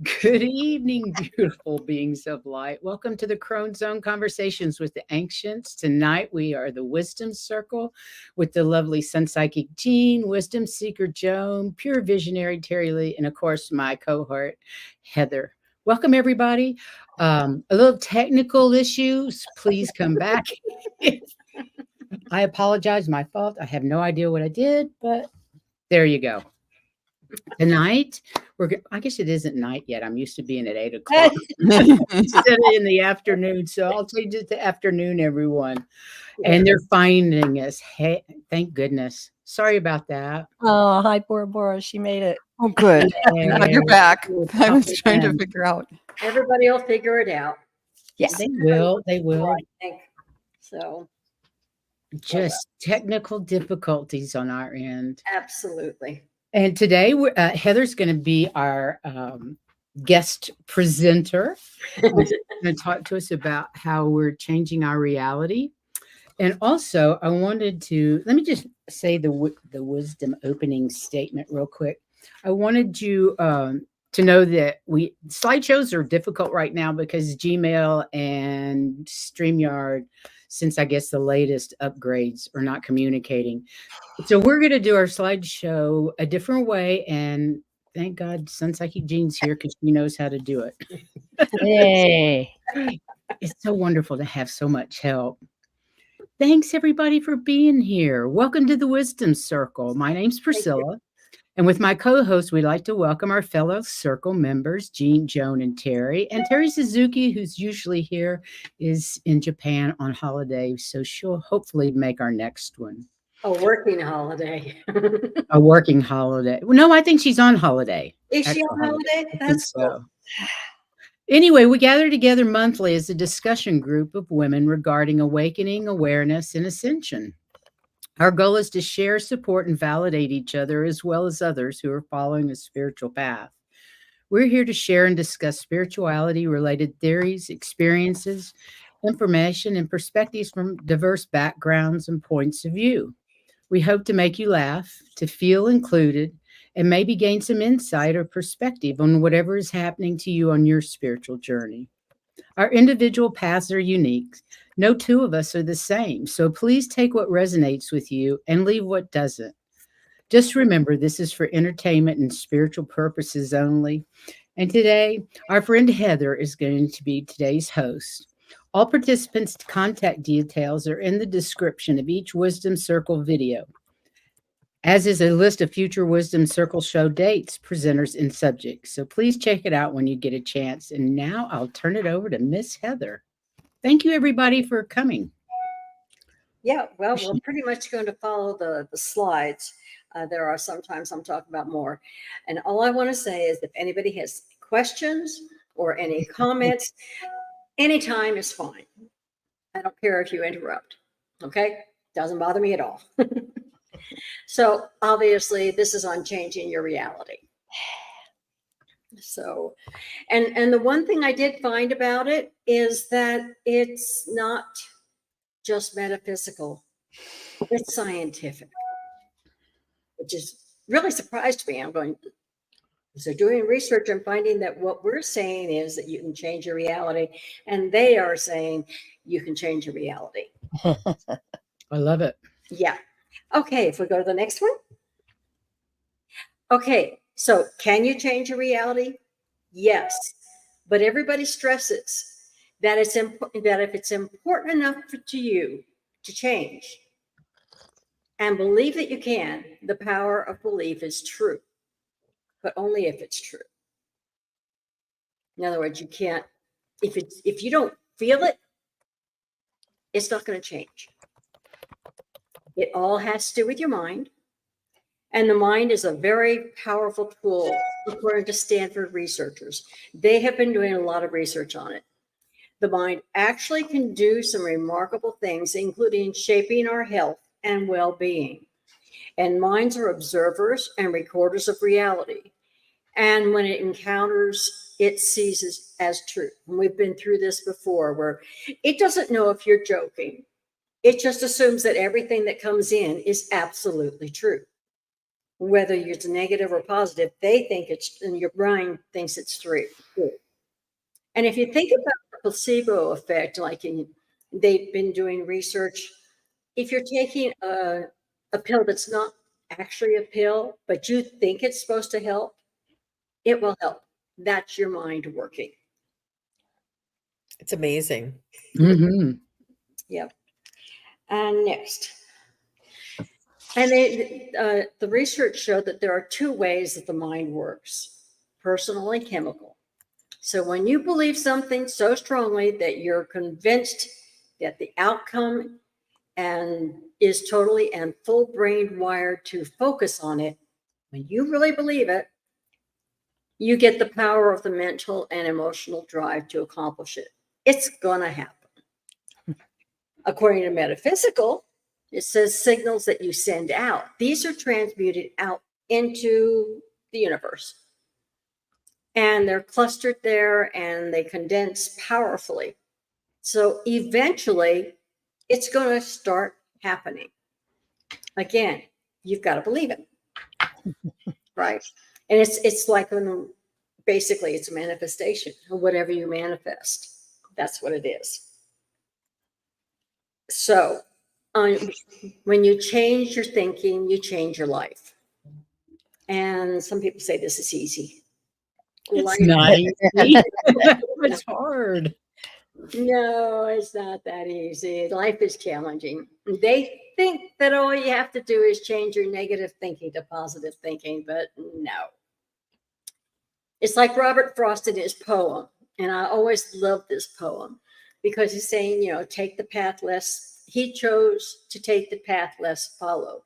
Good evening, beautiful beings of light. Welcome to the Crone Zone Conversations with the Ancients. Tonight we are the Wisdom Circle with the lovely Sun Psychic Jean, Wisdom Seeker Joan, Pure Visionary Terry Lee, and of course my cohort Heather. Welcome everybody. A little technical issues. Please come back. I apologize. My fault. I have no idea what I did, but there you go. Tonight, I guess it isn't night yet. I'm used to being at 8 o'clock instead of in the afternoon. So I'll change it to afternoon, everyone. And they're finding us. Hey, thank goodness. Sorry about that. Oh, hi, Bora Bora. She made it. Oh, good. Glad you're back. I was trying to figure out. Everybody will figure it out. Yes. They will. They will. I think so. Just technical difficulties on our end. Absolutely. And today, Heather's going to be our guest presenter. She's going to talk to us about how we're changing our reality. And also, I wanted to, let me just say the wisdom opening statement real quick. I wanted you to know that slideshows are difficult right now because Gmail and StreamYard, since I guess the latest upgrades, are not communicating. So we're going to do our slideshow a different way, and thank God Sun Psychic Jean's here because she knows how to do it. Yay. It's so wonderful to have so much help. Thanks, everybody, for being here. Welcome to the Wisdom Circle. My name's Priscilla, and with my co-host, we'd like to welcome our fellow circle members, Jean, Joan, and Terry. And Terry Suzuki, who's usually here, is in Japan on holiday, so she'll hopefully make our next one. A working holiday. A working holiday. No, I think she's on holiday. Is she on holiday? That's cool. Anyway, we gather together monthly as a discussion group of women regarding awakening, awareness, and ascension. Our goal is to share, support, and validate each other as well as others who are following a spiritual path. We're here to share and discuss spirituality-related theories, experiences, information, and perspectives from diverse backgrounds and points of view. We hope to make you laugh, to feel included, and maybe gain some insight or perspective on whatever is happening to you on your spiritual journey. Our individual paths are unique. No two of us are the same, so please take what resonates with you and leave what doesn't. Just remember, this is for entertainment and spiritual purposes only. And today, our friend Heather is going to be today's host. All participants' contact details are in the description of each Wisdom Circle video, as is a list of future Wisdom Circle show dates, presenters, and subjects. So please check it out when you get a chance. And now I'll turn it over to Miss Heather. Thank you, everybody, for coming. Yeah, well, we're pretty much going to follow the slides. There are sometimes I'm talking about more. And all I want to say is if anybody has questions or any comments, anytime is fine. I don't care if you interrupt. Okay? Doesn't bother me at all. So obviously this is on changing your reality. So, and the one thing I did find about it is that it's not just metaphysical, it's scientific, which is really surprised me. I'm going, so doing research and finding that what we're saying is that you can change your reality, and they are saying you can change your reality. I love it. Yeah. Okay, if we go to the next one. Okay, so can you change your reality? Yes, but everybody stresses that it's important, that if it's important enough to you to change and believe that you can, the power of belief is true, but only if it's true. In other words, you can't, if you don't feel it, it's not going to change. It all has to do with your mind. And the mind is a very powerful tool, according to Stanford researchers. They have been doing a lot of research on it. The mind actually can do some remarkable things, including shaping our health and well-being. And minds are observers and recorders of reality. And when it encounters, it sees as truth. And we've been through this before, where it doesn't know if you're joking. It just assumes that everything that comes in is absolutely true. whether it's negative or positive, they think it's, and your brain thinks it's true. And if you think about the placebo effect, they've been doing research, if you're taking a pill that's not actually a pill, but you think it's supposed to help, it will help. That's your mind working. It's amazing. Mhm. Yep. And next. And the research showed that there are two ways that the mind works, personal and chemical. So when you believe something so strongly that you're convinced that the outcome and is totally and full brain wired to focus on it, when you really believe it, you get the power of the mental and emotional drive to accomplish it. It's gonna happen. According to metaphysical, it says signals that you send out. These are transmuted out into the universe. And they're clustered there and they condense powerfully. So eventually, it's going to start happening. Again, you've got to believe it. Right? And it's like basically it's a manifestation of whatever you manifest. That's what it is. So when you change your thinking, you change your life. And some people say this is easy. It's not easy. It's hard. No, it's not that easy. Life is challenging. They think that all you have to do is change your negative thinking to positive thinking, but no. It's like Robert Frost in his poem. And I always love this poem because he's saying, take the path less. He chose to take the path less followed.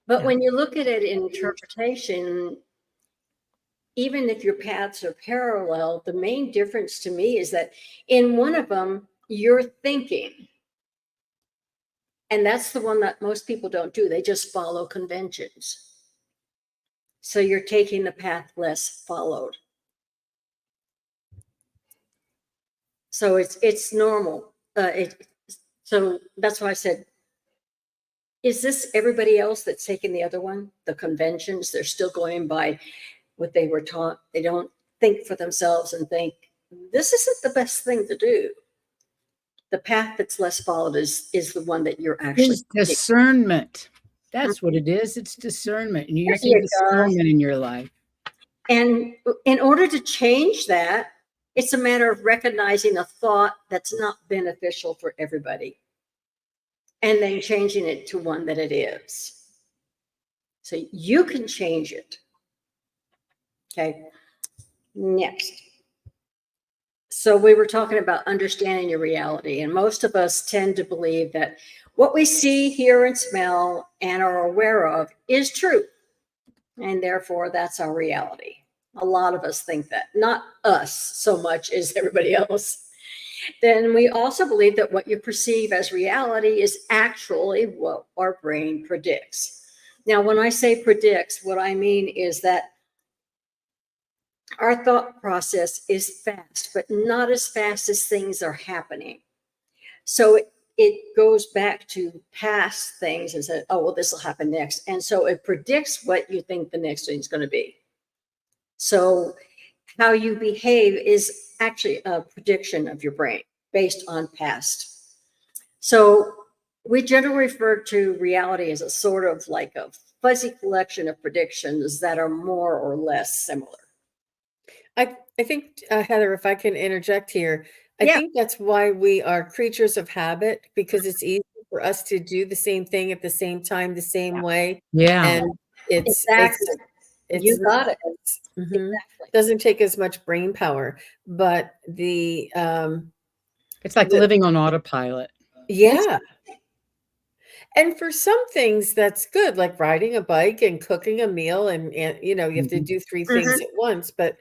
But Yeah. when you look at it in interpretation, even if your paths are parallel, the main difference to me is that in one of them, you're thinking. And that's the one that most people don't do. They just follow conventions. So you're taking the path less followed. So it's normal. So that's why I said, is this everybody else that's taking the other one? The conventions, they're still going by what they were taught. They don't think for themselves and think, this isn't the best thing to do. The path that's less followed is the one that you're actually It's discernment. That's what it is. It's discernment. And you're using discernment in your life. And in order to change that, it's a matter of recognizing a thought that's not beneficial for everybody and then changing it to one that it is. So you can change it. Okay. Next. So we were talking about understanding your reality, and most of us tend to believe that what we see, hear, and smell and are aware of is true. And therefore, that's our reality. A lot of us think that, not us so much as everybody else. Then we also believe that what you perceive as reality is actually what our brain predicts. Now, when I say predicts, what I mean is that our thought process is fast, but not as fast as things are happening. So it goes back to past things and says, oh, well, this will happen next. And so it predicts what you think the next thing is going to be. So how you behave is actually a prediction of your brain based on past. So we generally refer to reality as a sort of like a fuzzy collection of predictions that are more or less similar. I think, Heather, if I can interject here, I Yeah. think that's why we are creatures of habit, because it's easy for us to do the same thing at the same time, the same way. Yeah. And it's You got it. Mhm. Exactly. Doesn't take as much brain power, but the It's like living on autopilot. yeah. And for some things that's good, like riding a bike and cooking a meal, and you have to Mhm. do 3 things at once, but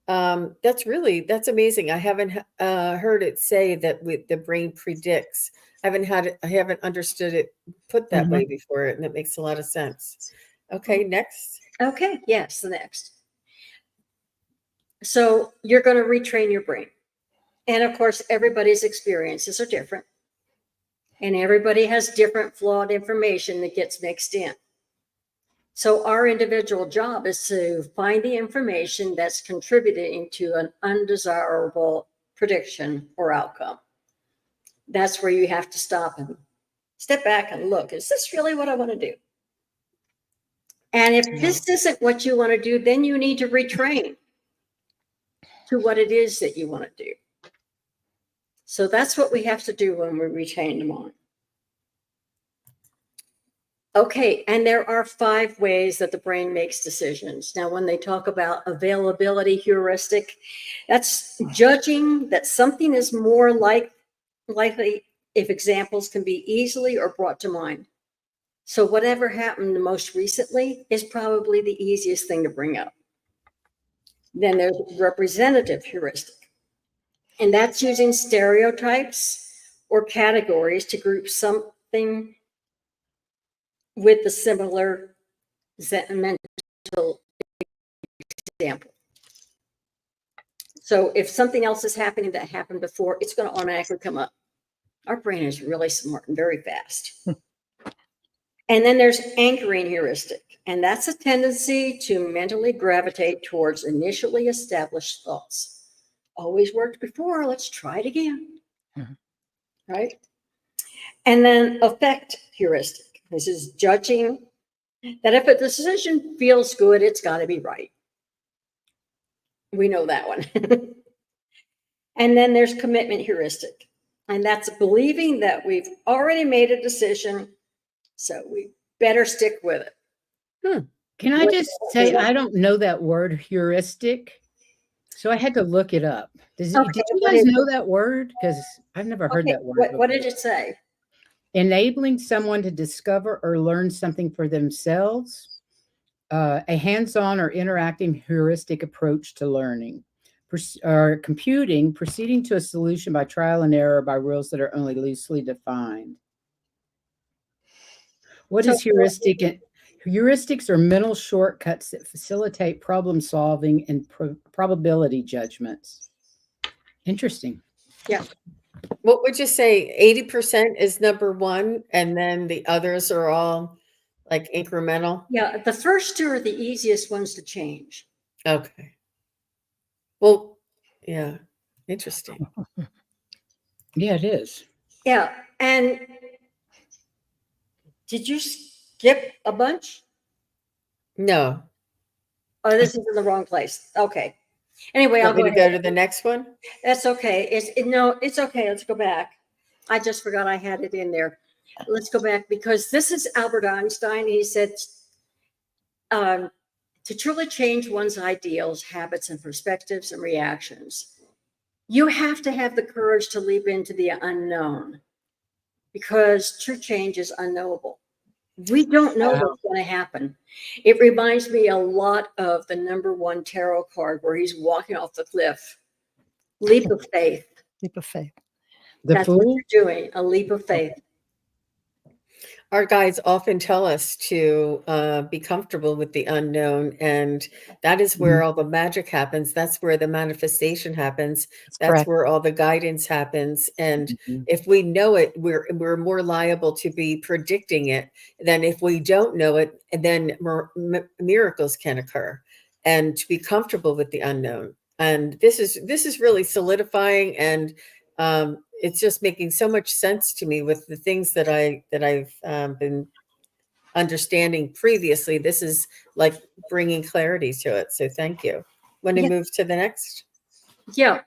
that's amazing. I haven't heard it say that the brain predicts. I haven't understood it put that way before, and it makes a lot of sense. Okay, next. Okay. Yes. The next. So you're going to retrain your brain. And of course, everybody's experiences are different. And everybody has different flawed information that gets mixed in. So our individual job is to find the information that's contributing to an undesirable prediction or outcome. That's where you have to stop and step back and look, is this really what I want to do? And if this isn't what you want to do, then you need to retrain to what it is that you want to do. So that's what we have to do when we retrain them on. Okay, and there are 5 ways that the brain makes decisions. Now, when they talk about availability heuristic, that's judging that something is more likely if examples can be easily or brought to mind. So whatever happened most recently is probably the easiest thing to bring up. Then there's representative heuristic, and that's using stereotypes or categories to group something with the similar mental example. So if something else is happening that happened before, it's going to automatically come up. Our brain is really smart and very fast. And then there's anchoring heuristic, and that's a tendency to mentally gravitate towards initially established thoughts. Always worked before, let's try it again. Right? And then affect heuristic. This is judging that if a decision feels good, it's got to be right. We know that one. And then there's commitment heuristic, and that's believing that we've already made a decision, so we better stick with it. Can I just say, I don't know that word heuristic, so I had to look it up. Did you guys know that word? Because I've never heard that word. What did it say? Enabling someone to discover or learn something for themselves, a hands-on or interacting heuristic approach to learning, or computing, proceeding to a solution by trial and error by rules that are only loosely defined. What is heuristic? Heuristics are mental shortcuts that facilitate problem solving and probability judgments. Interesting. Yeah. What would you say? 80% is number 1, and then the others are all like incremental? Yeah, the first 2 are the easiest ones to change. Okay. Well, yeah, interesting. Yeah, it is. Yeah, and did you skip a bunch? No. Oh, this is in the wrong place. Okay. Anyway, I'll Want me go to go ahead. to the next one? That's okay. It's okay. Let's go back. I just forgot I had it in there. Let's go back, because this is Albert Einstein. He said, to truly change one's ideals, habits, and perspectives and reactions, you have to have the courage to leap into the unknown, because true change is unknowable. We don't know what's going to happen. It reminds me a lot of the number 1 tarot card where he's walking off the cliff. Leap of faith. Leap of faith. That's what you're doing, a leap of faith. Our guides often tell us to be comfortable with the unknown, and that is where all the magic happens. That's where the manifestation happens. That's correct. where all the guidance happens. And if we know it, we're more liable to be predicting it than if we don't know it. And then miracles can occur. And to be comfortable with the unknown. And this is really solidifying, and it's just making so much sense to me with the things that I've been understanding previously. This is like bringing clarity to it. So thank you. Want to move to the next? Yeah.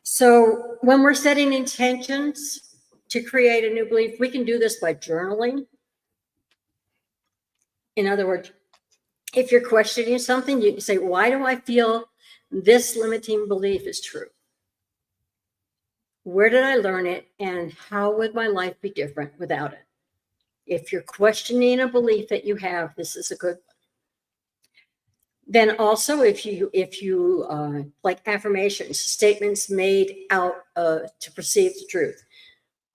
So when we're setting intentions to create a new belief, we can do this by journaling. In other words, if you're questioning something, you can say, why do I feel this limiting belief is true? Where did I learn it, and how would my life be different without it? If you're questioning a belief that you have, this is a good one. Then also, if you like affirmations, statements made out to perceive the truth.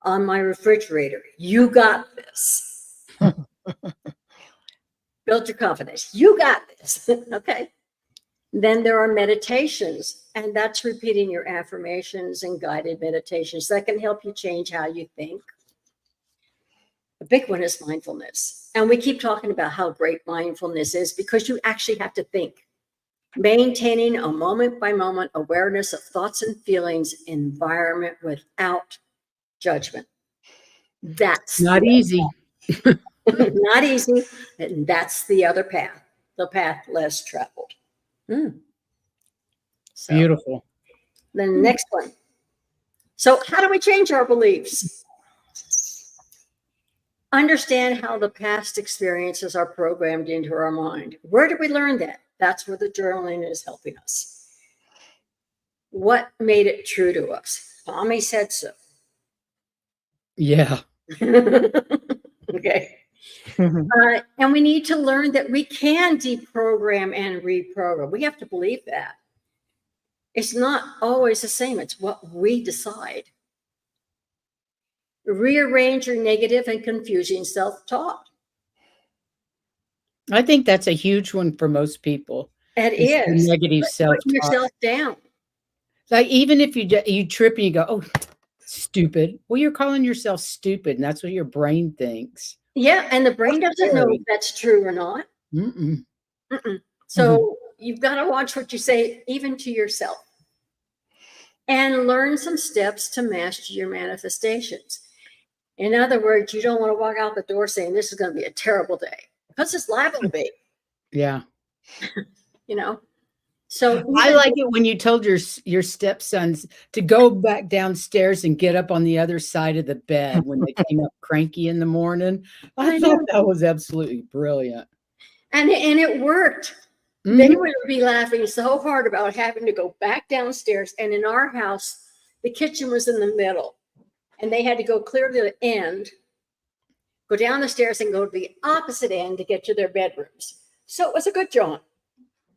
On my refrigerator, you got this. Build your confidence. You got this. Okay. Then there are meditations, and that's repeating your affirmations and guided meditations that can help you change how you think. A big one is mindfulness. And we keep talking about how great mindfulness is because you actually have to think. Maintaining a moment by moment awareness of thoughts and feelings environment without judgment. That's Not easy. not easy. And that's the other path, the path less traveled. Mm. So, Beautiful. then the next one. So how do we change our beliefs? Understand how the past experiences are programmed into our mind. Where did we learn that? That's where the journaling is helping us. What made it true to us? Mommy said so. Yeah. Okay. And we need to learn that we can deprogram and reprogram. We have to believe that. It's not always the same. It's what we decide. Rearrange your negative and confusing self-talk. I think that's a huge one for most people. It is the is. negative Put self-talk. yourself down. Like even if you trip and you go, oh, stupid. Well, you're calling yourself stupid, and that's what your brain thinks. Yeah, and the brain doesn't know scary. if that's true or not. Mm-mm. So you've got to watch what you say, even to yourself, and learn some steps to master your manifestations. In other words, you don't want to walk out the door saying this is going to be a terrible day, because it's liable to be. Yeah. You know. So I like it when you told your stepsons to go back downstairs and get up on the other side of the bed when they came up cranky in the morning. I thought that was absolutely brilliant. And it worked. They would be laughing so hard about having to go back downstairs. And in our house, the kitchen was in the middle. And they had to go clear to the end, go down the stairs and go to the opposite end to get to their bedrooms. So it was a good jaunt.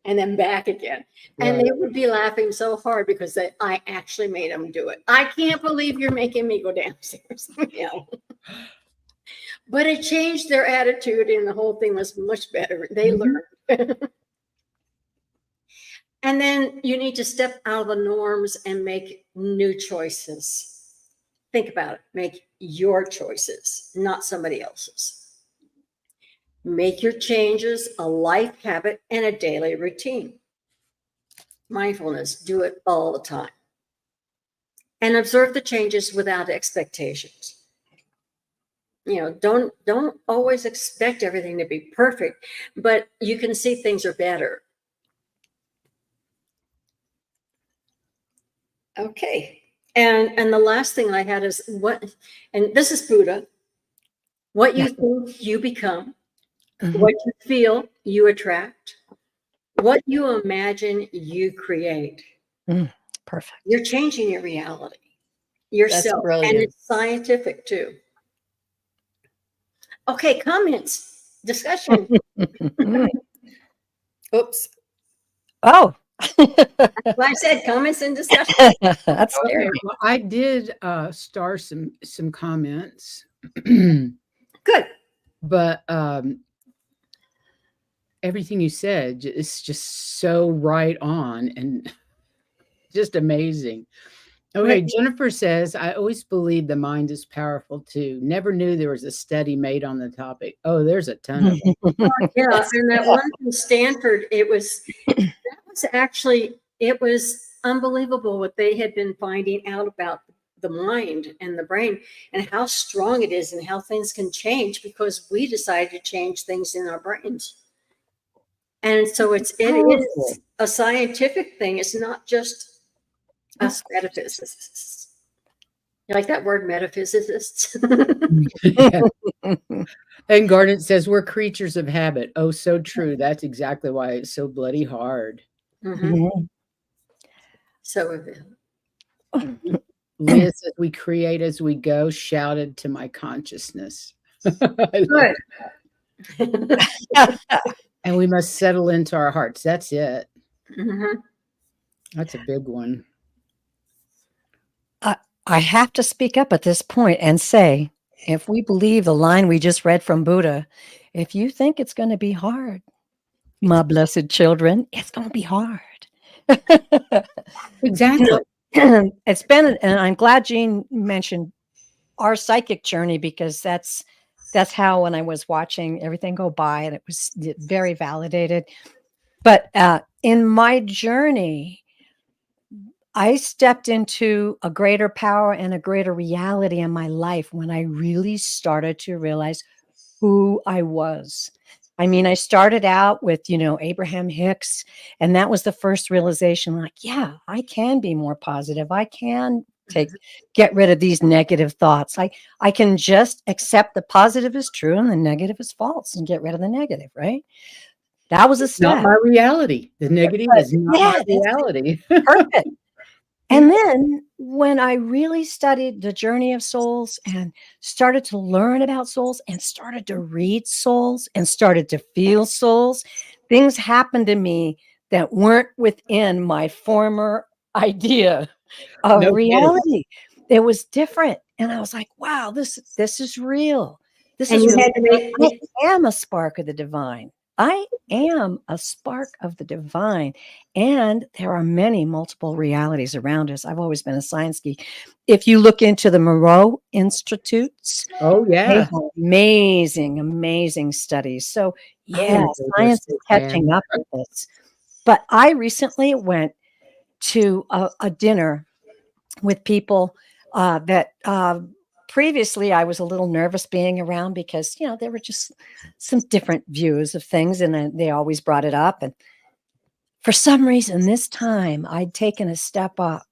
And then back again. And they would be laughing so hard because I actually made them do it. I can't believe you're making me go downstairs. You know? But it changed their attitude and the whole thing was much better. They learned. And then you need to step out of the norms and make new choices. Think about it. Make your choices, not somebody else's. Make your changes a life habit and a daily routine. Mindfulness, do it all the time. And observe the changes without expectations. You know, don't always expect everything to be perfect, but you can see things are better. Okay. And the last thing I had is and this is Buddha, what you think you become. What you feel, you attract. What you imagine, you create. Perfect. You're changing your reality, yourself, and it's scientific too. Okay, comments, discussion. Oops. Oh. Like I said, comments and discussion. That's Okay, scary. well, I did star some comments. Good. But everything you said is just so right on and just amazing. Okay, Jennifer says, I always believed the mind is powerful too. Never knew there was a study made on the topic. Oh, there's a ton of them. Yeah, and that one from Stanford, it was unbelievable what they had been finding out about the mind and the brain and how strong it is and how things can change because we decided to change things in our brains. And so it is a scientific thing. It's not just us metaphysicists. You like that word, metaphysicists? And Garnet says, we're creatures of habit. Oh, so true. That's exactly why it's so bloody hard. So Leah says, we create as we go, shouted to my consciousness. good. And we must settle into our hearts. That's it. Mm-hmm. That's a big one. I have to speak up at this point and say, if we believe the line we just read from Buddha, if you think it's going to be hard, my blessed children, it's going to be hard. Exactly. It's been, and I'm glad Jean mentioned our psychic journey because that's that's how when I was watching everything go by, and it was very validated. But in my journey, I stepped into a greater power and a greater reality in my life when I really started to realize who I was. I mean, I started out with, Abraham Hicks, and that was the first realization, like, yeah, I can be more positive. I can get rid of these negative thoughts. I can just accept the positive is true and the negative is false and get rid of the negative, right? That was a Not step. my reality. The negative But is not yeah, my that's reality. perfect. And then when I really studied the journey of souls and started to learn about souls and started to read souls and started to feel souls, things happened to me that weren't within my former idea of No kidding. reality. It was different. And I was like, wow, this is real. This And is you real. had to make, I am a spark of the divine. I am a spark of the divine. And there are many multiple realities around us. I've always been a science geek. If you look into the Moreau Institutes, Oh they yeah. have amazing, amazing studies. So yeah, Oh, those are science is so catching bad. up with this. But I recently went to a dinner with people that previously I was a little nervous being around because, there were just some different views of things, and then they always brought it up. And for some reason, this time I'd taken a step up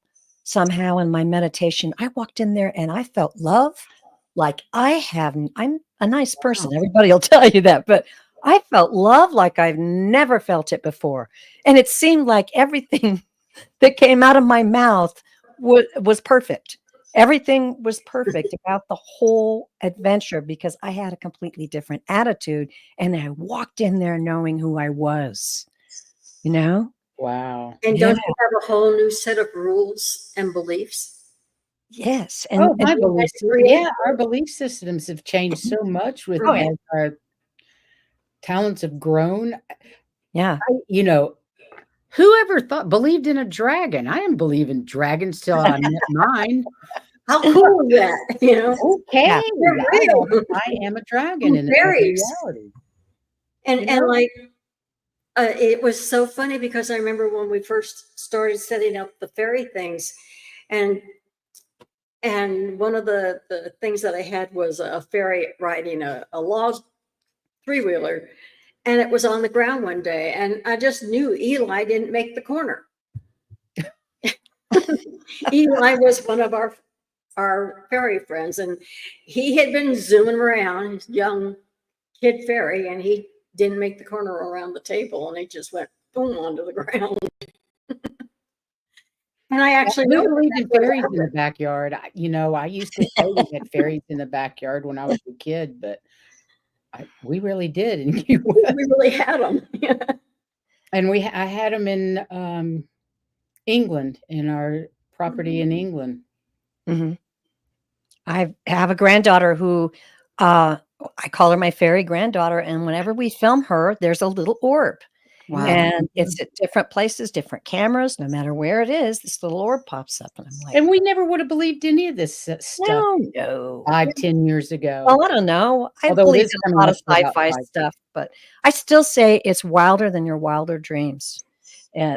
somehow in my meditation. I walked in there and I felt love like I'm a nice person. Everybody will tell you that, but I felt love like I've never felt it before. And it seemed like everything that came out of my mouth was perfect. Everything was perfect about the whole adventure because I had a completely different attitude and I walked in there knowing who I was, you know? Wow. and Yeah. don't you have a whole new set of rules and beliefs? Yes. Oh, And my you had belief to system. create Yeah, our belief systems have changed so much with Oh, yeah. as our talents have grown. yeah. Whoever believed in a dragon? I didn't believe in dragons till I met mine. How cool is that? Okay, Yeah. They're real. I am a dragon in another Fairies. reality. And You and know? like it was so funny because I remember when we first started setting up the fairy things, and one of the things that I had was a fairy riding a log three-wheeler, and it was on the ground one day, and I just knew Eli didn't make the corner. Eli was one of our fairy friends, and he had been zooming around, his young kid fairy, and he didn't make the corner around the table, and he just went boom onto the ground. And I actually We know believed in what fairies in the happened. backyard. I used to say we had fairies in the backyard when I was a kid, but we really did in Key We West. really had them. And I had them in England, in our property in England. Mhm. I have a granddaughter who I call her my fairy granddaughter. And whenever we film her, there's a little orb. Wow. And it's at different places, different cameras, no matter where it is, this little orb pops up. And I'm like, And we never would have believed any of this stuff no. 5-10 years ago. Well, I don't know. I Although it believe is in a coming lot up of to about sci-fi 5 stuff, but I still say it's wilder than your wilder dreams.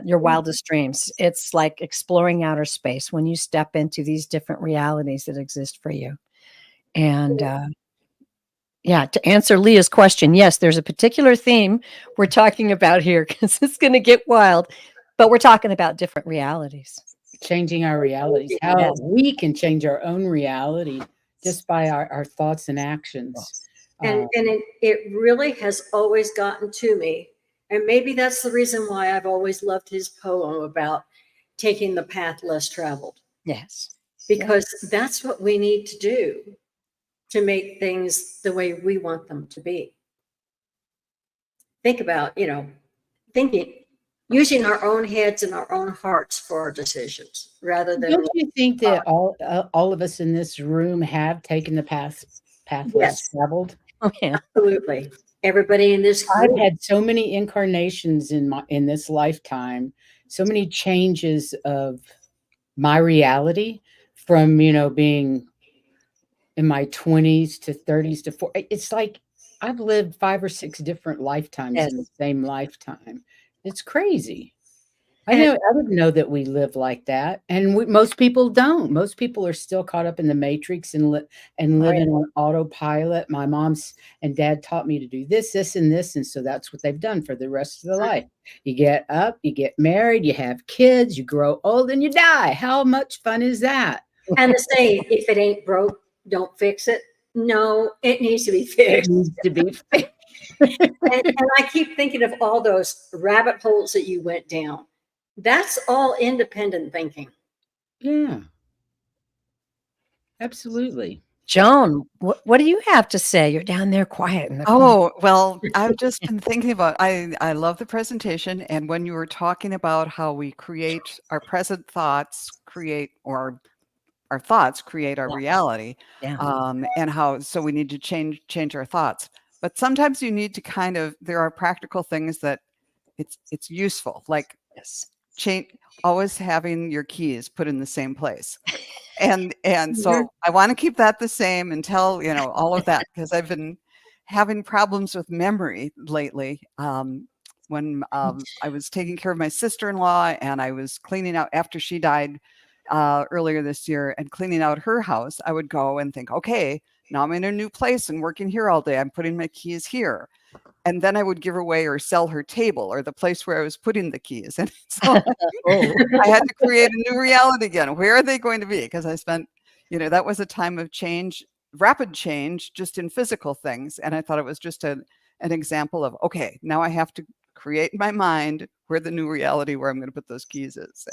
Your wildest dreams. It's like exploring outer space when you step into these different realities that exist for you. And yeah, to answer Leah's question, yes, there's a particular theme we're talking about here because it's going to get wild, but we're talking about different realities. changing our realities, how Yes. we can change our own reality just by our thoughts and actions. And it really has always gotten to me. And maybe that's the reason why I've always loved his poem about taking the path less traveled, Yes. because that's what we need to do to make things the way we want them to be. Think about, thinking, using our own heads and our own hearts for our decisions rather than Don't you think that all of us in this room have taken the path less Yes. traveled? Oh, yeah. absolutely everybody in this I've group. had so many incarnations in this lifetime, so many changes of my reality from, being in my 20s to 30s to 40. It's like I've lived 5 or 6 different lifetimes Yes. in the same lifetime. It's crazy. And I didn't know that we live like that, and most people don't. Most people are still caught up in the matrix and Right. living on autopilot. My mom's and dad taught me to do this, this, and this, and so that's what they've done for the rest of their life. You get up, you get married, you have kids, you grow old, and you die. How much fun is that? and the saying, if it ain't broke, don't fix it. No, it needs to be It fixed. needs to be fixed. And I keep thinking of all those rabbit holes that you went down. That's all independent thinking. Yeah, absolutely. Joan, what do you have to say? You're down there quiet in the corner. Oh, well, I've just been thinking about I love the presentation, and when you were talking about how we create our present thoughts create or our thoughts create our Yeah. reality, Yeah. and how so we need to change our thoughts. But sometimes you need to kind of there are practical things that it's useful, like Yes. change always having your keys put in the same place. And Mhm. so I want to keep that the same until, all of that, because I've been having problems with memory lately. When I was taking care of my sister-in-law and I was cleaning out after she died earlier this year and cleaning out her house, I would go and think, okay, now I'm in a new place and working here all day. I'm putting my keys here. And then I would give away or sell her table or the place where I was putting the keys. And so Oh, I had to create a new reality again. Where are they going to be? Because I spent, that was a time of change, rapid change, just in physical things. And I thought it was just an example of, okay, now I have to create in my mind where the new reality where I'm going to put those keys is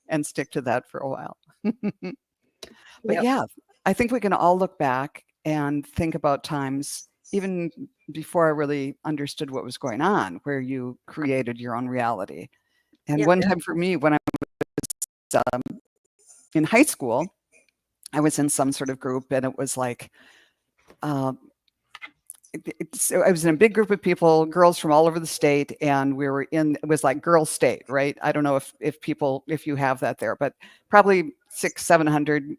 and stick to that for a while. But Yep. yeah, I think we can all look back and think about times even before I really understood what was going on, where you created your own reality. And Yeah. one time for me, when I was in high school, I was in some sort of group, and it was like, so I was in a big group of people, girls from all over the state, and we were it was like girl state, right? I don't know if you have that there, but probably 600-700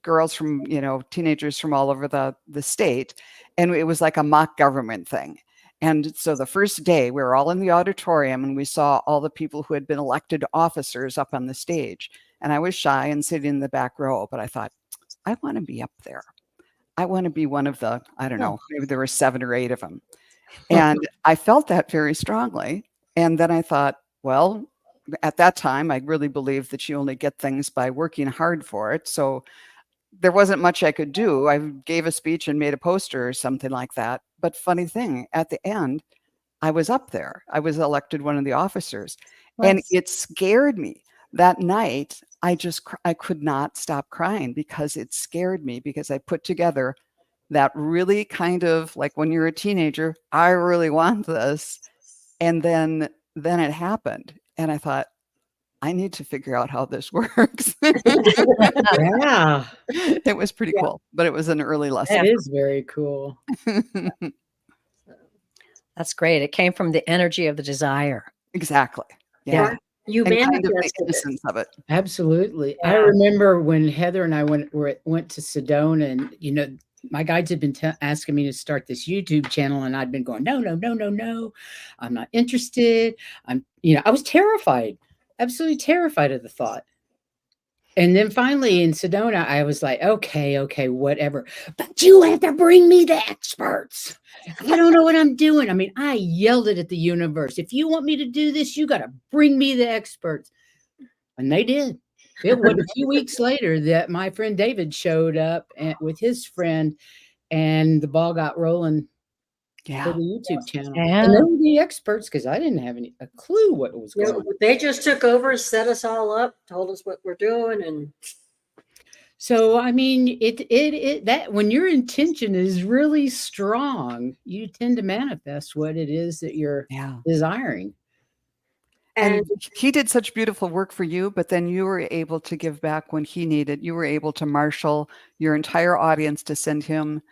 girls from, teenagers from all over the state. And it was like a mock government thing. And so the first day we were all in the auditorium and we saw all the people who had been elected officers up on the stage. And I was shy and sitting in the back row, but I thought, I want to be up there. I want to be one of the, I don't know, maybe there were 7 or 8 of them. And I felt that very strongly. And then I thought, well, at that time, I really believed that you only get things by working hard for it. So there wasn't much I could do. I gave a speech and made a poster or something like that. But funny thing, at the end, I was up there. I was elected one of the officers. And nice. it scared me. That night, I could not stop crying because it scared me, because I put together that really kind of like when you're a teenager, I really want this. And then it happened. And I thought, I need to figure out how this works. Yeah, It was pretty Yeah. cool, but it was an early that lesson. is very cool. That's great. It came from the energy of the desire. Exactly. Yeah. Yeah. You And kind of the manifested it. innocence of it. Absolutely. I Yeah. remember when Heather and I went to Sedona, and my guides had been asking me to start this YouTube channel, and I'd been going, no, no, no, no, no, I'm not interested. I was terrified, absolutely terrified of the thought. And then finally in Sedona, I was like, okay, whatever. But you have to bring me the experts. I don't know what I'm doing. I mean, I yelled it at the universe. If you want me to do this, you got to bring me the experts. And they did. It was a few weeks later that my friend David showed up with his friend, and the ball got rolling for Yeah. the YouTube channel. Yeah. And they were the experts because I didn't have a clue what was You going know, on. they just took over, set us all up, told us what we're doing, and So I mean, that when your intention is really strong, you tend to manifest what it is that you're Yeah. desiring. And he did such beautiful work for you, but then you were able to give back when he needed. You were able to marshal your entire audience to send him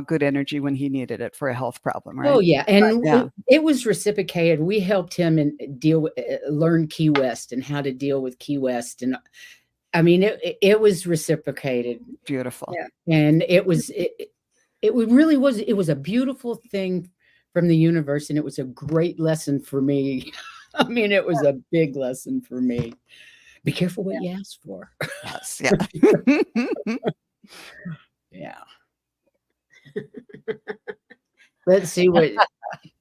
good energy when he needed it for a health problem, right? Oh yeah, and Yeah. it was reciprocated. We helped him and learn Key West and how to deal with Key West, and I mean, it was reciprocated, Beautiful. Yeah. and really was. It was a beautiful thing from the universe, and it was a great lesson for me. I mean, it was a big lesson for me. Be careful what you ask for. Yes. Yeah. Yeah. Let's see what.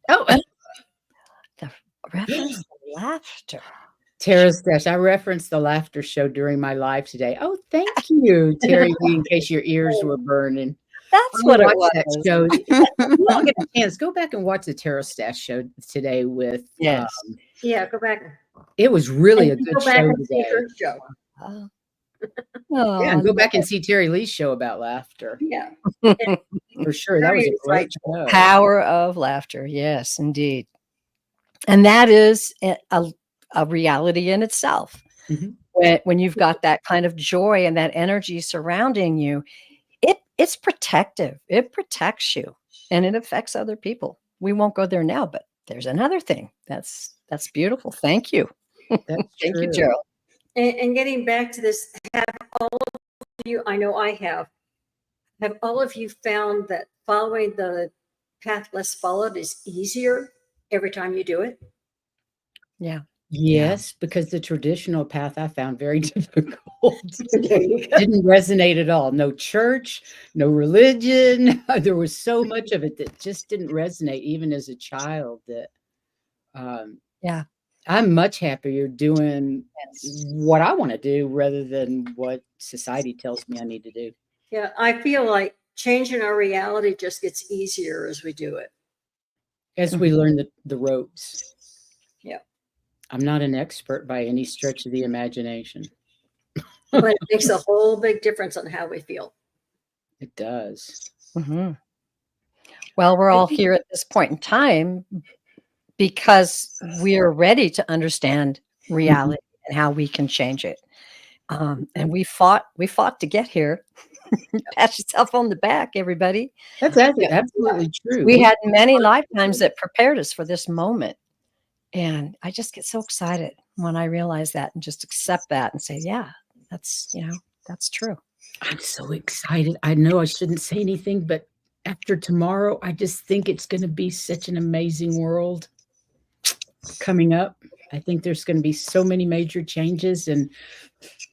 Oh, The reference to laughter. Tara Stash, I referenced the laughter show during my live today. Oh, thank you, Terry Lee, in case your ears were burning. That's I'll what it watch was. that show. If you don't get a chance, go back and watch the Tara Stash show today with Yes. Yeah, go back. it was really a And good go back show and see today. her show. Oh. Yeah, and Oh, go back and see Terry Lee's show about laughter. Yeah. For sure. That was a Terry is great show. power of laughter. Yes, indeed. And that is a reality in itself. Mhm. When you've got that kind of joy and that energy surrounding you, it's protective. It protects you and it affects other people. We won't go there now, but there's another thing. That's beautiful. Thank you. That's Thank you, true. Gerald. And getting back to this, have all of you, I know I have all of you found that following the path less followed is easier every time you do it? Yeah. Yes, because the traditional path I found very difficult. There you go. Didn't resonate at all. No church, no religion. There was so much of it that just didn't resonate, even as a child. That Yeah. I'm much happier doing Yes. what I want to do rather than what society tells me I need to do. Yeah, I feel like changing our reality just gets easier as we do it. As we learn the ropes. Yeah. I'm not an expert by any stretch of the imagination. But it makes a whole big difference on how we feel. It does. Mhm. Well, we're all here at this point in time because we're ready to understand reality and how we can change it. And we fought to get here. Pat yourself on the back, everybody. That's absolutely true. We had many lifetimes that prepared us for this moment. And I just get so excited when I realize that and just accept that and say, yeah, that's true. I'm so excited. I know I shouldn't say anything, but after tomorrow, I just think it's going to be such an amazing world coming up. I think there's going to be so many major changes and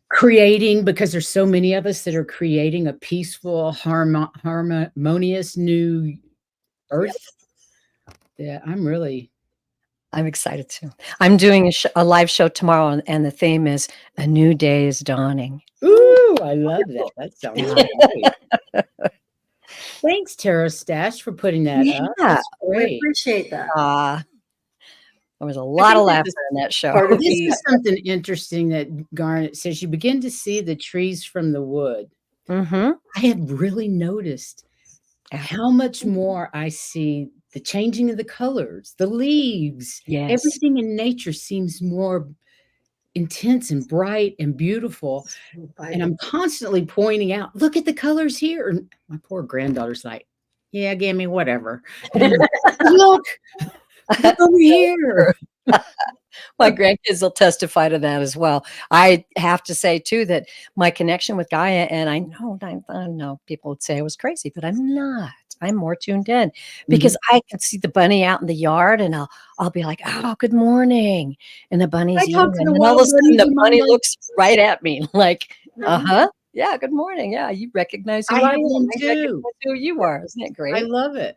creating, because there's so many of us that are creating a peaceful, harmonious new earth. Yeah, I'm excited too. I'm doing a live show tomorrow, and the theme is "A New Day is Dawning." ooh, I love that. That sounds great. Thanks, Tara Stash, for putting that up. Yeah. That's We great. appreciate that. There was a lot of that laughter was in that show. part of This the is something interesting that Garnet says. You begin to see the trees from the wood. Mm-hmm. I had really noticed how much more I see the changing of the colors, the leaves. Yes. Everything in nature seems more intense and bright and beautiful. And I'm constantly pointing out, look at the colors here. And my poor granddaughter's like, yeah, give me whatever. Look over here. My grandkids will testify to that as well. I have to say too that my connection with Gaia, and I know people would say I was crazy, but I'm not. I'm more tuned in because I can see the bunny out in the yard, and I'll be like, "Oh, good morning," and the bunny's eating, talk to and the then all of a wild sudden bunnies the in my bunny life. looks right at me like, Mhm. yeah, good morning, yeah, you recognize who I I have am, one I too. recognize who you are, isn't it I great? love it.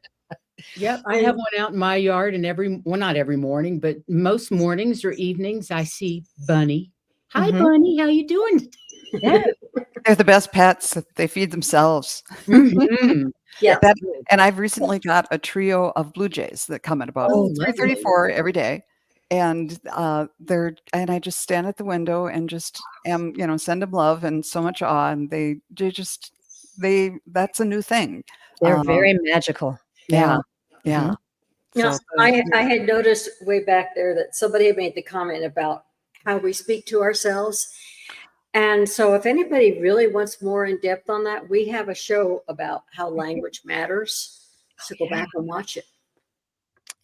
Yep, I have one out in my yard, and not every morning, but most mornings or evenings, I see Bunny. Hi, Mhm. Bunny. How you doing? Yeah. They're the best pets. They feed themselves. Mhm. Yeah. That, and I've recently got a trio of blue jays that come at about Oh, lovely. 3:34 every day. And I just stand at the window and just send them love and so much awe. And that's a new thing. They're very magical. Yeah. Yeah. Now, So I had noticed way back there that somebody had made the comment about how we speak to ourselves. And so if anybody really wants more in depth on that, we have a show about how language matters. So go back and watch it.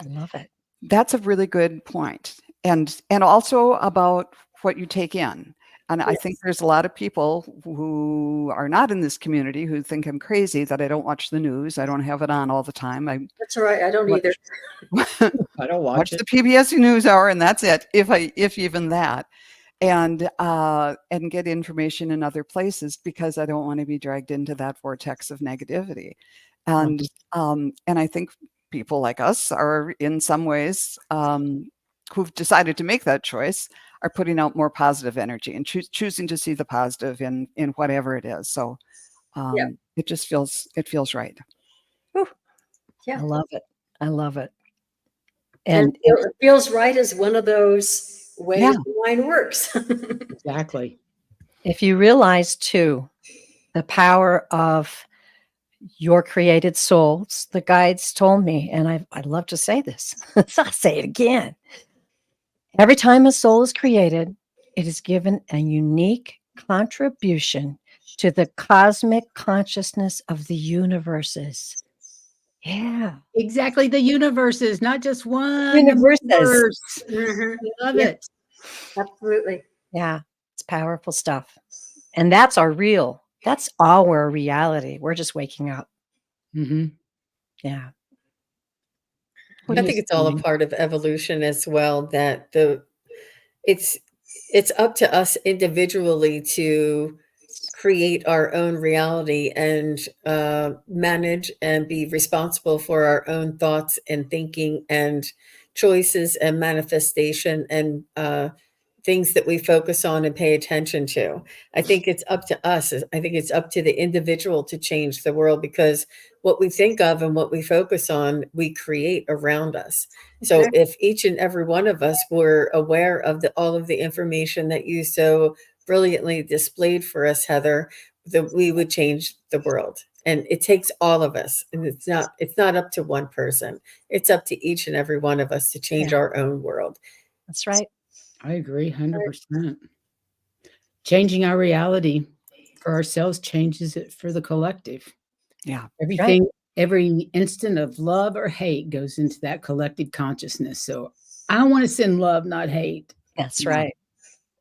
I love it. that's a really good point. And also about what you take in. And I think there's a lot of people who are not in this community who think I'm crazy that I don't watch the news. I don't have it on all the time. I That's all right. I don't watch, either. I don't watch watch it. the PBS NewsHour, and that's it. If even that, and get information in other places because I don't want to be dragged into that vortex of negativity. And I think people like us are in some ways who've decided to make that choice are putting out more positive energy and choosing to see the positive in whatever it is. So it just feels right. Yeah. I love it. I love it. And And it feels right as one of those ways Yeah. the mind works. Exactly. if you realize too the power of your created souls, the guides told me, and I'd love to say this, so I'll say it again. Every time a soul is created, it is given a unique contribution to the cosmic consciousness of the universes. Yeah. Exactly. The universe is not just one Universes. universe. Mhm. I love Yep. it. Absolutely. Yeah. It's powerful stuff. And that's our reality. We're just waking up. Hmm. Yeah. I It think is it's all a amazing. part of evolution as well, that it's it's up to us individually to create our own reality and manage and be responsible for our own thoughts and thinking and choices and manifestation and things that we focus on and pay attention to. I think it's up to us. I think it's up to the individual to change the world, because what we think of and what we focus on, we create around us. So Exactly. if each and every one of us were aware of all of the information that you so brilliantly displayed for us, Heather, that we would change the world. And it takes all of us. And it's not up to one person. It's up to each and every one of us to change Yeah. our own world. That's right. I agree 100%. Changing our reality for ourselves changes it for the collective. Yeah. Everything, every instant of love or hate goes into that collective consciousness. So I want to send love, not hate. That's Yeah. right.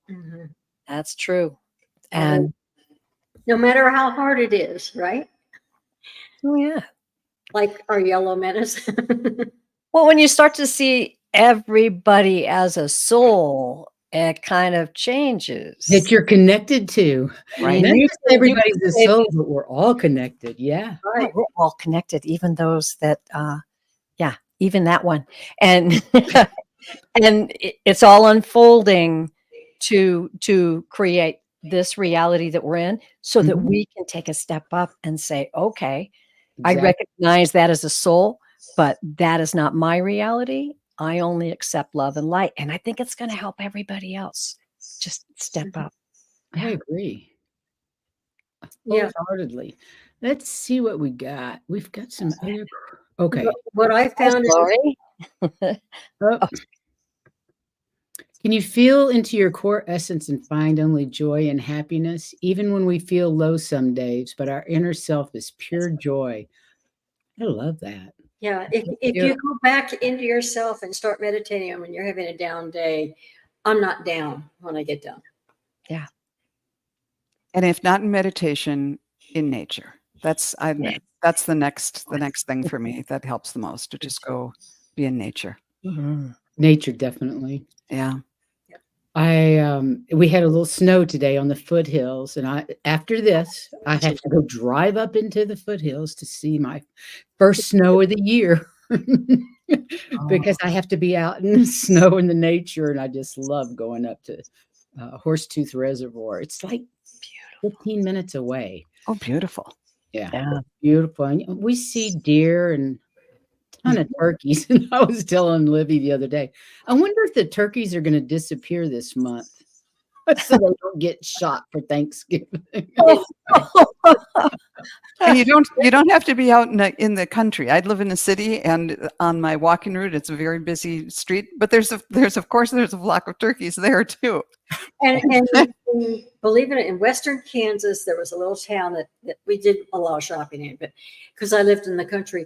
Mhm. That's true. And And no matter how hard it is, right? oh yeah. Like our yellow menace. Well, when you start to see everybody as a soul, it kind of changes. That you're connected to. I Right. mean, Not you just can everybody's a say soul, this- but we're all connected. Yeah. oh, Right. we're all connected, even those that even that one. And and it's all unfolding to create this reality that we're in so that Mhm. we can take a step up and say, okay, I Exactly. recognize that as a soul, but that is not my reality. I only accept love and light. And I think it's going to help everybody else just step Mhm. up. I agree. Yeah. Wholeheartedly. Let's see what we got. We've got some other. Okay. What I Hi, found is Lori. Oh. Can you feel into your core essence and find only joy and happiness, even when we feel low some days, but our inner self is pure joy? I love that. yeah, if you go back into yourself and start meditating when you're having a down day, I'm not down when I get down. And if not in meditation, in nature. That's the next thing for me that helps the most, to just go be in nature. Mhm. Nature, definitely. Yeah. We had a little snow today on the foothills, and after this, I have to go drive up into the foothills to see my first snow of the year. Because I have to be out in the snow in the nature, and I just love going up to Horsetooth Reservoir. It's like 15 minutes away. Oh, beautiful. Yeah, Yeah. beautiful. And we see deer and a ton of turkeys. And I was telling Livy the other day, I wonder if the turkeys are going to disappear this month so they don't get shot for Thanksgiving. And you don't have to be out in the country. I'd live in the city, and on my walking route, it's a very busy street. But there's of course a flock of turkeys there too. And believe it, in Western Kansas, there was a little town that we did a lot of shopping in, but because I lived in the country,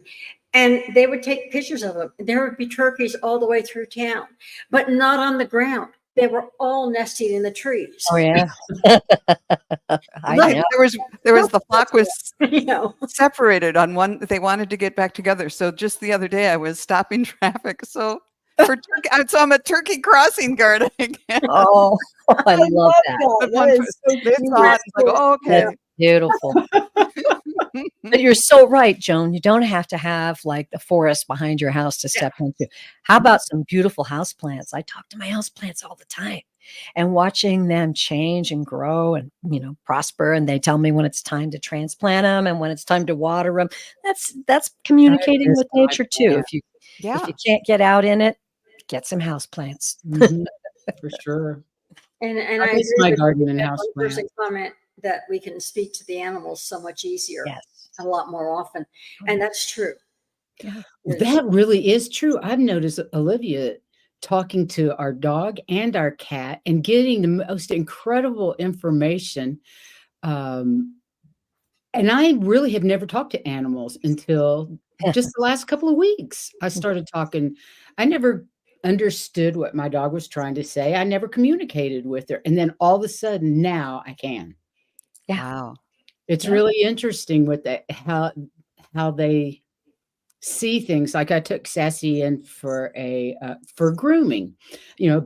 and they would take pictures of them. There would be turkeys all the way through town, but not on the ground. they were all nesting in the trees. Oh yeah. I Right. know. There was the flock was You know, separated on one. They wanted to get back together. So just the other day, I was stopping traffic. So so I'm a turkey crossing guard again. Oh, I love that. But one is so they cute. saw it, like, oh, okay. Beautiful. But you're so right, Joan. You don't have to have like the forest behind your house to step into. How about some beautiful houseplants? I talk to my houseplants all the time and watching them change and grow and, prosper. And they tell me when it's time to transplant them and when it's time to water them. That's communicating is with God, nature too. yeah. If Yeah. you can't get out in it, get some houseplants. Mhm. For sure. and I I miss agree my with garden and that house one person plant. comment that we can speak to the animals so much easier, Yes. a lot more often, and that's true. Yeah. That really is true. I've noticed Olivia talking to our dog and our cat and getting the most incredible information. Um, and I really have never talked to animals until just the last couple of weeks. I started talking. I never understood what my dog was trying to say. I never communicated with her. And then all of a sudden now I can. Yeah. Wow. It's Yeah. really interesting with how they see things. Like I took Sassy in for for grooming,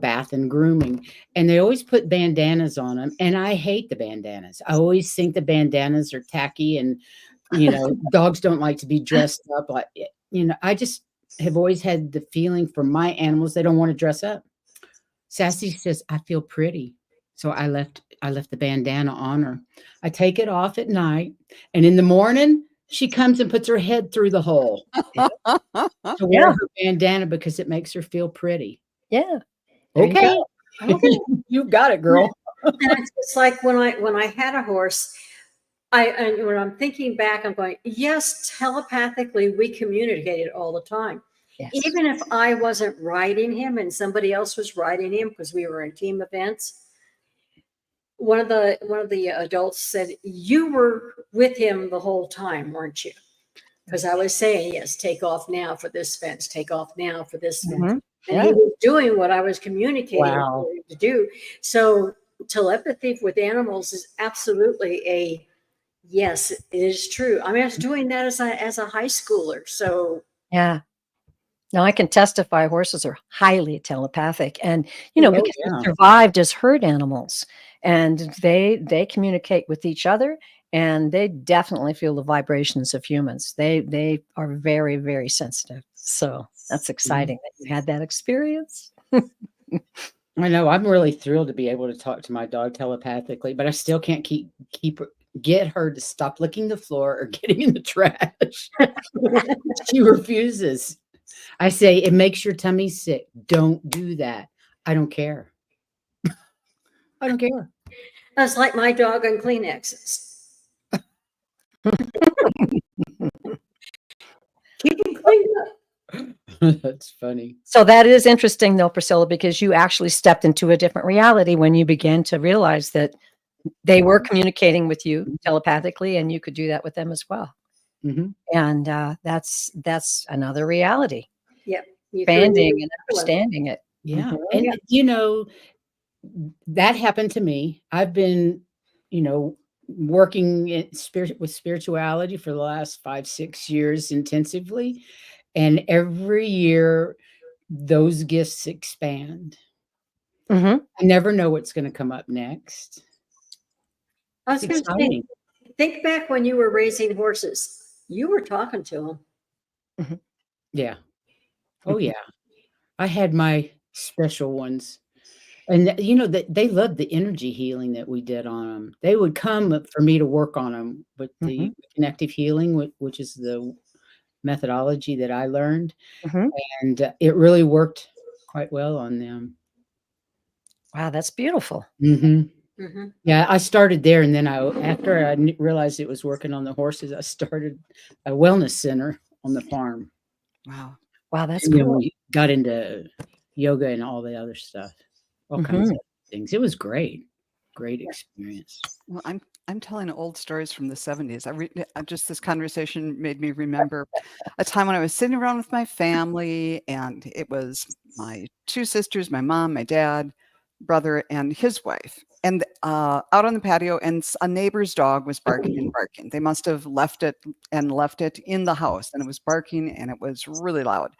bath and grooming, and they always put bandanas on them, and I hate the bandanas. I always think the bandanas are tacky, and dogs don't like to be dressed up like. I just have always had the feeling for my animals they don't want to dress up. Sassy says I feel pretty, so I left the bandana on her. I take it off at night, and in the morning she comes and puts her head through the hole to wear Yeah. her bandana because it makes her feel pretty. Yeah. There you Okay. go. Okay. You got it, girl. And it's like when I had a horse, and when I'm thinking back, I'm going, yes, telepathically we communicated all the time. Yes. Even if I wasn't riding him and somebody else was riding him because we were in team events, one of the adults said, "You were with him the whole time, weren't you?" Because I was saying, "Yes, take off now for this fence, take off now for this fence." Mhm. And he was doing what I was communicating Wow. for him to do. So telepathy with animals is absolutely a yes, it is true. I mean, I was doing that as a high schooler. So Yeah. Now I can testify horses are highly telepathic and, Oh, because yeah. they survived as herd animals and they communicate with each other and they definitely feel the vibrations of humans. They are very, very sensitive. So that's exciting that you had that experience. I know. I'm really thrilled to be able to talk to my dog telepathically, but I still can't get her to stop licking the floor or getting in the trash. She refuses. I say, it makes your tummy sick. Don't do that. I don't care. I don't care. that's like my dog on Kleenexes. Keep them cleaned up. That's funny. So that is interesting though, Priscilla, because you actually stepped into a different reality when you began to realize that they were communicating with you telepathically and you could do that with them as well. Mhm. And that's another reality, Yep. You expanding threw and me- understanding it. Yeah. Mhm. And that happened to me. I've been, working with spirituality for the last 5, 6 years intensively. And every year those gifts expand. Mhm. I never know what's going to come up next. I was It's going to say, exciting. think back when you were raising horses. You were talking to them. Yeah. Oh, yeah. I had my special ones. And that they loved the energy healing that we did on them. They would come for me to work on them with the Mhm. connective healing, which is the methodology that I learned, Mhm. and it really worked quite well on them. Wow, that's beautiful. Mhm. Mhm. Yeah, I started there, and then after I realized it was working on the horses, I started a wellness center on the farm. Wow. Wow, that's And then cool. we got into yoga and all the other stuff, all kinds of things. It was great. Great experience. Well, I'm telling old stories from the 70s. Just this conversation made me remember a time when I was sitting around with my family, and it was my two sisters, my mom, my dad, brother and his wife, and out on the patio, and a neighbor's dog was barking and barking. They must have left it in the house, and it was barking, and it was really loud.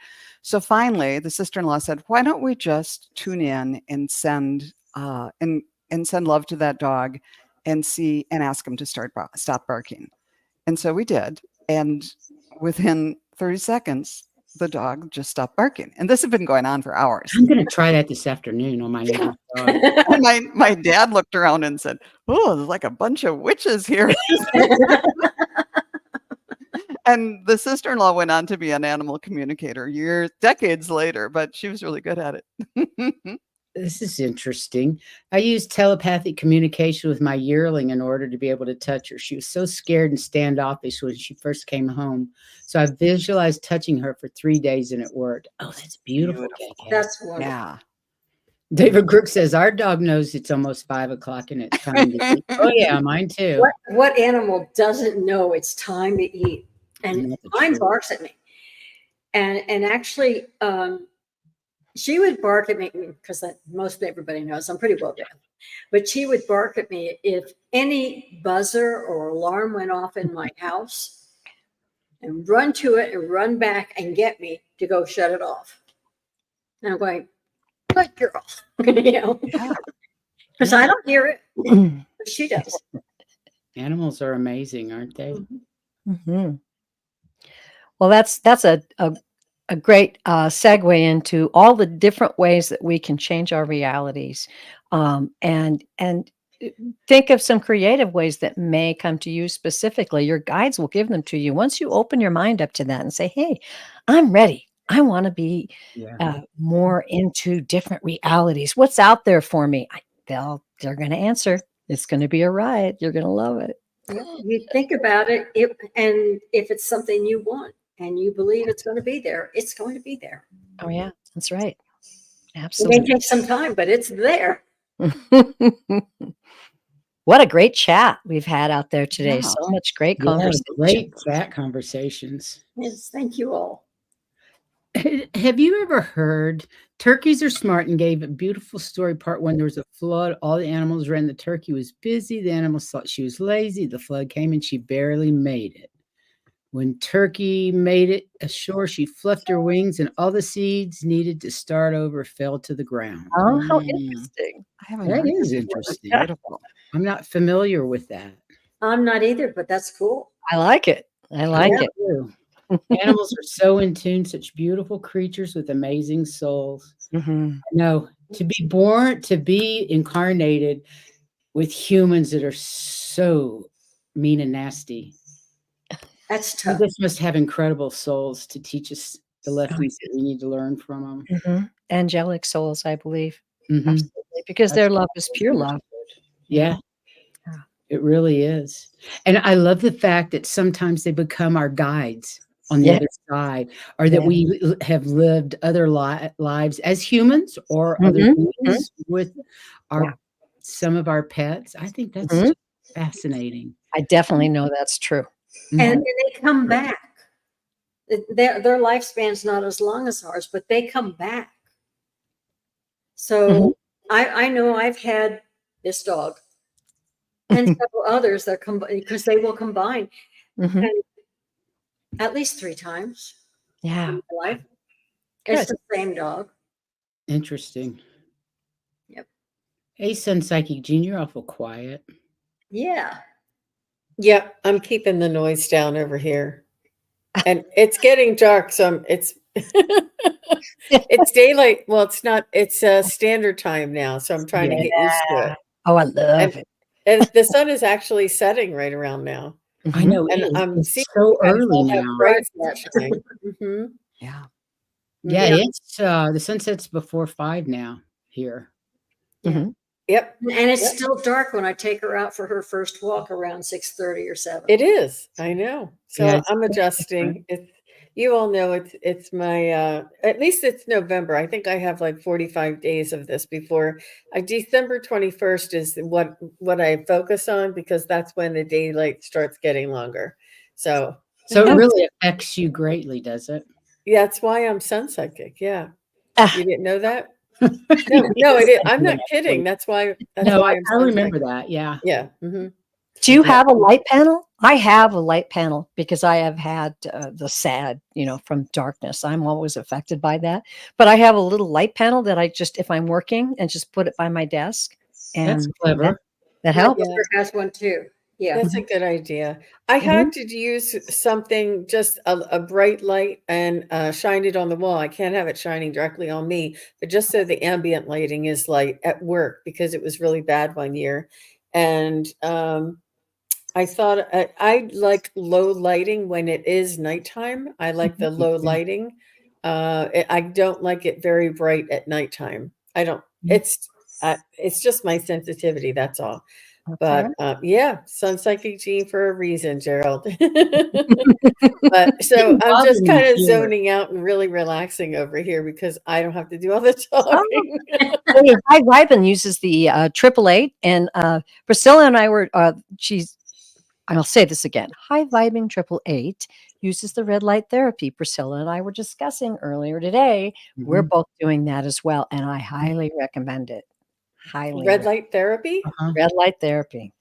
So finally, the sister-in-law said, "Why don't we just tune in and send send love to that dog, and ask him to stop barking?" And so we did, and within 30 seconds, the dog just stopped barking. And this had been going on for hours. I'm going to try that this afternoon on my neighbor's dog. And my dad looked around and said, "Oh, there's like a bunch of witches here." And the sister-in-law went on to be an animal communicator decades later, but she was really good at it. This is interesting. I used telepathic communication with my yearling in order to be able to touch her. She was so scared and standoffish when she first came home. So I visualized touching her for 3 days and it worked. Oh, that's beautiful. KK. That's wonderful. Yeah. David Crook says, our dog knows it's almost 5 o'clock and it's time to eat. Oh, yeah, mine too. What animal doesn't know it's time to eat? And That's mine true. barks at me. And actually, she would bark at me because most everybody knows I'm pretty well deaf. But she would bark at me if any buzzer or alarm went off in my house, and run to it and run back and get me to go shut it off. And I'm going, good girl, you know, because I don't hear it, but she does. Animals are amazing, aren't they? Mhm. Well, that's a great segue into all the different ways that we can change our realities, and think of some creative ways that may come to you specifically. Your guides will give them to you once you open your mind up to that and say, "Hey, I'm ready. I want to be Yeah. more into different realities. What's out there for me?" They're going to answer. It's going to be a ride. You're going to love it. You think about it, and if it's something you want and you believe it's going to be there, it's going to be there. Oh yeah, that's right. It may Absolutely. take some time, but it's there. What a great chat we've had out there today. Yeah. So much great Yeah, conversation. great chat conversations. Yes, thank you all. Have you ever heard turkeys are smart and gave a beautiful story? Part one, there was a flood. All the animals ran. The turkey was busy. The animals thought she was lazy. The flood came and she barely made it. When turkey made it ashore, she fluffed her wings and all the seeds needed to start over fell to the ground. Oh, how Mm. interesting. I haven't That heard is that before. interesting. Beautiful. I'm not familiar with that. I'm not either, but that's cool. I like it. I like Yeah, it. too. Animals are so in tune, such beautiful creatures with amazing souls. Mhm. No, to be born, to be incarnated with humans that are so mean and nasty. That's They tough. just must have incredible souls to teach us the lessons that we need to learn from them. Mhm. Angelic souls, I believe. Mhm. Absolutely. Because their love is pure love. Yeah, Yeah. it really is. And I love the fact that sometimes they become our guides on the Yeah. other side, or that Yeah. we have lived other lives as humans or other Mhm. beings with our Yeah. some of our pets. I think that's Mhm. just fascinating. I definitely know that's true. Mhm. And they come back. Their lifespan's not as long as ours, but they come back. So I know I've had this dog and several others that come because they will combine Mhm. at least 3 times Yeah. in my life. It's Good. the same dog. Interesting. Yep. Hey, Sun Psychic Gene, you're awful quiet. Yeah. Yeah, I'm keeping the noise down over here. And it's getting dark, so it's it's daylight. Well, it's not, it's standard time now, so I'm trying to get used to it. Oh, I love it. And the sun is actually setting right around now. I Mhm. know And it is. seeing It's so you guys early all have now. bright Right. sunshine. Mhm. Yeah. Yeah, Yeah. it's the sunset's before 5 now here. Mhm. Yep, And it's Yep. still dark when I take her out for her first walk around 6:30 or 7. it is. I know. So Yeah, it's I'm different. adjusting. It's, you all know it's my at least it's November. I think I have like 45 days of this before December 21st is what I focus on, because that's when the daylight starts getting longer. So So it Yeah. really affects you greatly, does it? yeah, that's why I'm sun psychic. Yeah. Ah, You didn't know that? No, I'm not kidding. That's why. That's No, why I I'm so remember excited. that. Yeah. Yeah. Hmm. Do you Yeah. have a light panel? I have a light panel because I have had the sad, from darkness. I'm always affected by that. But I have a little light panel that I just, if I'm working, and just put it by my desk, That's and clever. that My helps. sister has one too. Yeah. That's a good idea. I had to use something, just a bright light, and shine it on the wall. I can't have it shining directly on me, but just so the ambient lighting is light at work, because it was really bad one year. And I thought I like low lighting when it is nighttime. I like the low lighting. I don't like it very bright at nighttime. I don't. It's just my sensitivity. That's all. But yeah, Sun Psychic Gene for a reason, Gerald. But so Didn't I'm bother just me kind of here. zoning out and really relaxing over here because I don't have to do all the talking. Hey, High Vibin uses the 888, and Priscilla and I were. I'll say this again. High Vibing 888 uses the red light therapy. Priscilla and I were discussing earlier today. We're Mhm. both doing that as well, and I highly recommend it. Highly Red light therapy? Uh-huh. red light therapy.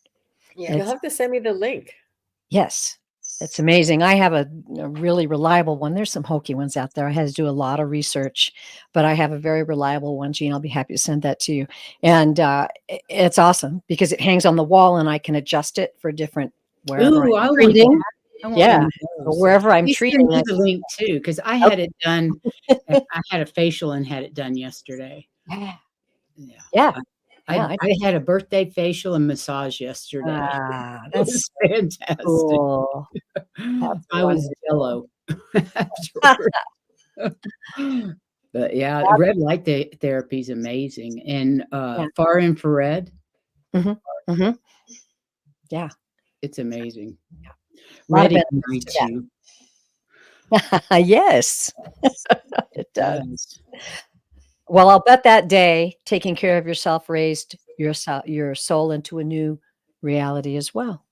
Yeah. You'll It's have to send me the link. Yes, it's amazing. I have a really reliable one. There's some hokey ones out there. I had to do a lot of research, but I have a very reliable one, Gene. I'll be happy to send that to you. And it's awesome because it hangs on the wall and I can adjust it for different wherever Ooh, I I'm want treating. that. I want Yeah, one of but those. wherever I'm Please treating, send me I the link too, because I had it done. I had a facial and had it done yesterday. yeah, Yeah. yeah, I, yeah. I had a birthday facial and massage yesterday. It That's was fantastic. cool. That's I was wonderful. jello afterwards. But yeah, red light therapy is amazing. And Yeah. far infrared, hmm Yeah. it's amazing. A lot of Red benefits to ignites that. you. Yes, it does. Does. Well, I'll bet that day taking care of yourself raised your soul into a new reality as well,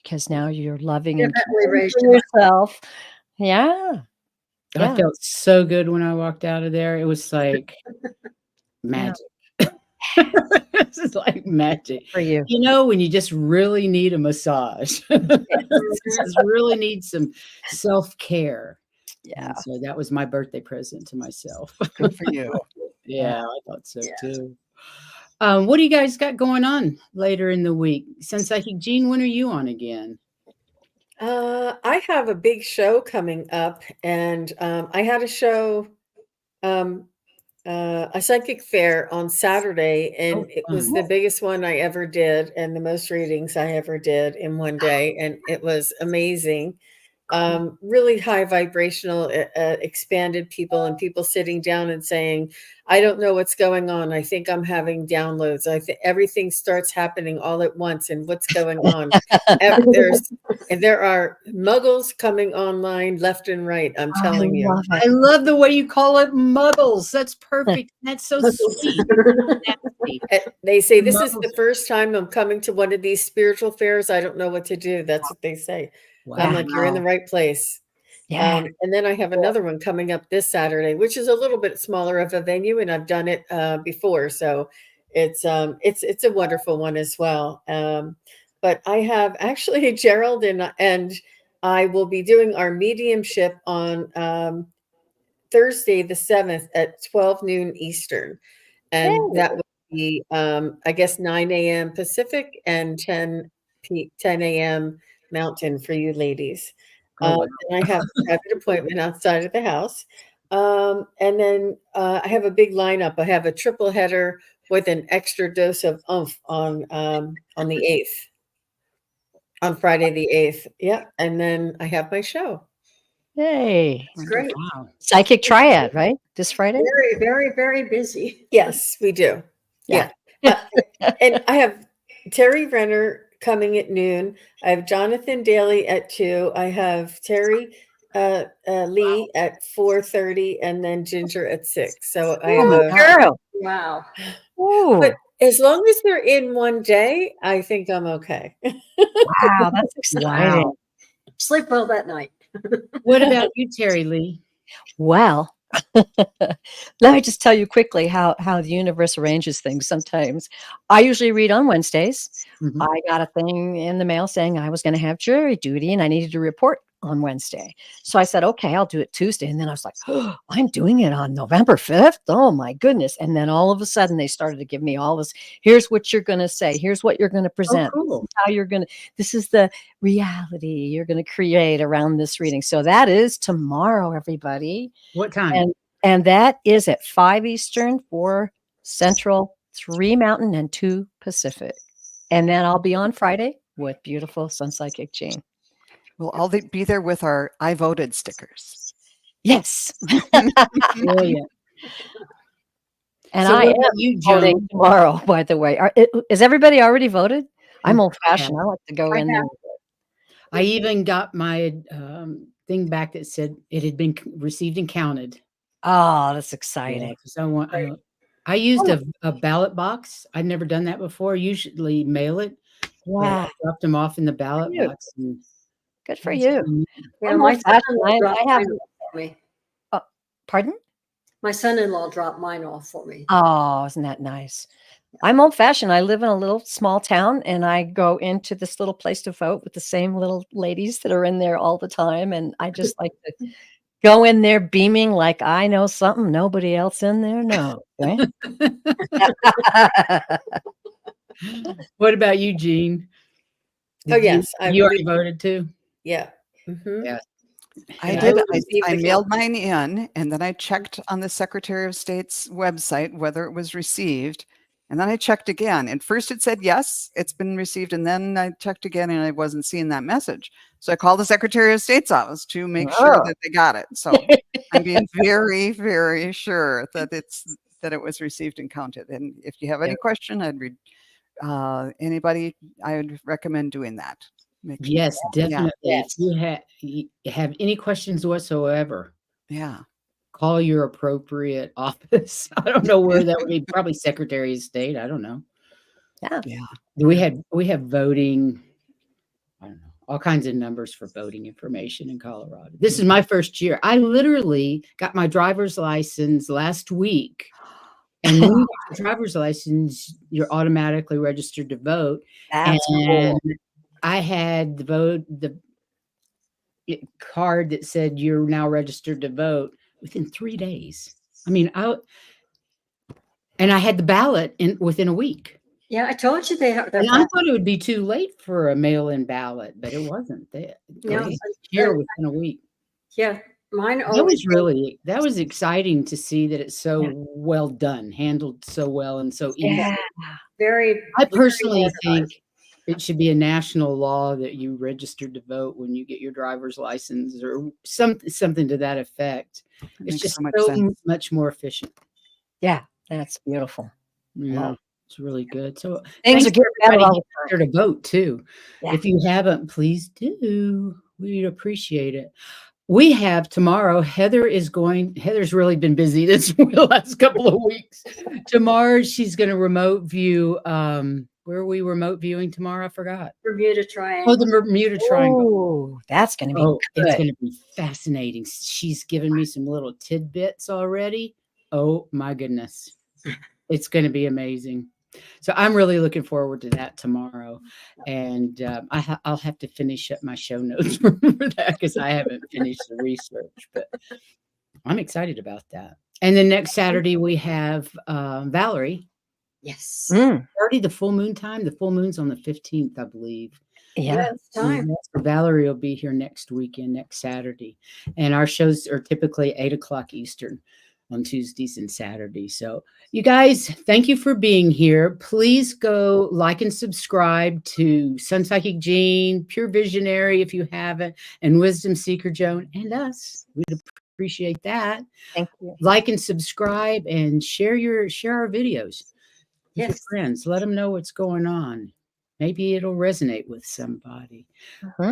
because now you're loving and Definitely caring raised for mine. yourself. Yeah, I yeah, felt so good when I walked out of there. It was like magic. This is like magic. for you. You know, when you just really need a massage, just really need some self-care. Yeah, And so that was my birthday present to myself. Good for you. Yeah, I thought so Yeah. too. What do you guys got going on later in the week? Sun Psychic Gene, when are you on again? I have a big show coming up, and I had a show, a psychic fair on Saturday, and Oh, it was fun. the biggest one I ever did, and the most readings I ever did in one day, and it was amazing. Really high vibrational, expanded people, and people sitting down and saying, I don't know what's going on. I think I'm having downloads. I think everything starts happening all at once. And what's going on? There are muggles coming online left and right. I'm telling you. love I it. love the way you call it muggles. That's perfect. That's so sweet. Nasty. They say, this is Muggles. the first time I'm coming to one of these spiritual fairs. I don't know what to do. That's what they say. I'm like, you're in the right place. Yeah, And then I have another one coming up this Saturday, which is a little bit smaller of a venue, and I've done it before, so it's a wonderful one as well. But I have actually Gerald and I will be doing our mediumship on Thursday the 7th at 12 noon Eastern, and that will be I guess 9 a.m. Pacific and 10 a.m. Mountain for you ladies. Oh, wow. And I have a private appointment outside of the house. And then I have a big lineup. I have a triple header with an extra dose of oomph on the 8th, on Friday the 8th. Yeah. And then I have my show. yay! It's great. Wow. Psychic Triad, right? This Friday. Very, very, very busy. Yes, we do. Yeah. And I have Terry Renner coming at noon. I have Jonathan Daly at 2. I have Terry Lee at 4:30, and then Ginger at 6. So I have Oh, girl. Wow. Ooh, but as long as they're in one day, I think I'm okay. wow, that's exciting. Wow. Sleep well that night. What about you, Terry Lee? Well, Let me just tell you quickly how the universe arranges things. Sometimes I usually read on Wednesdays. Mhm. I got a thing in the mail saying I was going to have jury duty and I needed to report on Wednesday. So I said, okay, I'll do it Tuesday. And then I was like, oh, I'm doing it on November 5th. Oh my goodness. And then all of a sudden they started to give me all this. Here's what you're going to say. Here's what you're going to Oh, present. cool. How you're going to, this is the reality you're going to create around this reading. So that is tomorrow, everybody. What time? And that is at 5 Eastern, 4 Central, 3 Mountain, and 2 Pacific. And then I'll be on Friday with beautiful Sun Psychic Jean. We'll all be there with our I voted stickers. Yes. Brilliant. And So I what am about you, voting Joan? tomorrow, by the way. Is everybody already voted? I'm Yeah. old fashioned. I like to go I in there. I even got my thing back that said it had been received and counted. Oh, that's Yeah, exciting. 'cause I used a ballot box. I'd never done that before. I usually mail it. But I Wow. dropped them off in the ballot you. box. And Good for it's you. been- Yeah, I'm my old-fashioned. son-in-law dropped I have, mine off for me. pardon? My son-in-law dropped mine off for me. Oh, isn't that nice? I'm old fashioned. I live in a little small town and I go into this little place to vote with the same little ladies that are in there all the time. And I just like to go in there beaming like I know something nobody else in there knows. Right? What about you, Jean? Oh, Did yes, I you already really- voted too? Yeah. Mhm. Yeah. I Yeah, did. received I the mailed mine in, and then I checked on the Secretary of State's website whether it was received. And then I checked again. And first it said, yes, it's been received. And then I checked again and I wasn't seeing that message. So I called the Secretary of State's office to make sure Oh. that they got it. So I'm being very, very sure that it was received and counted. And if you have any question, I'd read anybody, I would recommend doing that. Make sure- Yes, definitely. Yes. If you have any questions whatsoever, Yeah. call your appropriate office. I don't know where that would be. Probably Secretary of State. I don't know. Yeah. We have voting. I don't know, all kinds of numbers for voting information in Colorado. This is my first year. I literally got my driver's license last week. And when you get your driver's license, you're automatically registered to vote. That's And cool. I had the card that said you're now registered to vote within 3 days. I mean, I had the ballot within a week. Yeah, I told you they're And I thought it would be too late for a mail-in ballot, but it wasn't. No, Here within a week. yeah, mine That always was exciting to see that it's so well done, handled so well and so easy. Yeah. very. I personally organized. think it should be a national law that you registered to vote when you get your driver's license or something to that effect. That It's makes just so much so sense. much more efficient. Yeah. That's beautiful. Yeah, it's really good. So Things thanks are getting for better all everybody the time. here to vote too. Yeah. If you haven't, please do. We'd appreciate it. We have tomorrow. Heather's really been busy this last couple of weeks. Tomorrow she's going to remote view. Where are we remote viewing tomorrow? I forgot. Bermuda Triangle. Oh, the Bermuda Triangle. Oh, that's going to be Oh, it's good. going to be fascinating. She's given me some little tidbits already. Oh my goodness. It's going to be amazing. So I'm really looking forward to that tomorrow. And I'll have to finish up my show notes for that because I haven't finished the research, but I'm excited about that. And then next Saturday we have Valerie. Yes. Already the full moon time. The full moon's on the 15th, I believe. Yeah. It's time. So Valerie will be here next weekend, next Saturday. And our shows are typically 8:00 Eastern on Tuesdays and Saturdays. So you guys, thank you for being here. Please go like and subscribe to Sun Psychic Jean, Pure Visionary if you haven't, and Wisdom Seeker Joan and us. We'd appreciate that. Thank you. Like and subscribe and share our videos with your Yes. friends. Let them know what's going on. Maybe it'll resonate with somebody.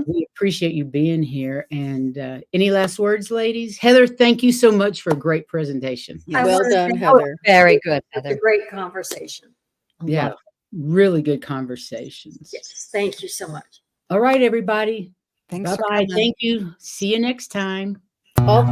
We appreciate you being here. And any last words, ladies? Heather, thank you so much for a great presentation. I Well wanna done, thank- Heather. Very good, It's a Heather. great conversation. Yeah, really good conversations. Yes. Thank you so much. All right, everybody. Thanks for Bye-bye. coming. Thank you. See you next time. All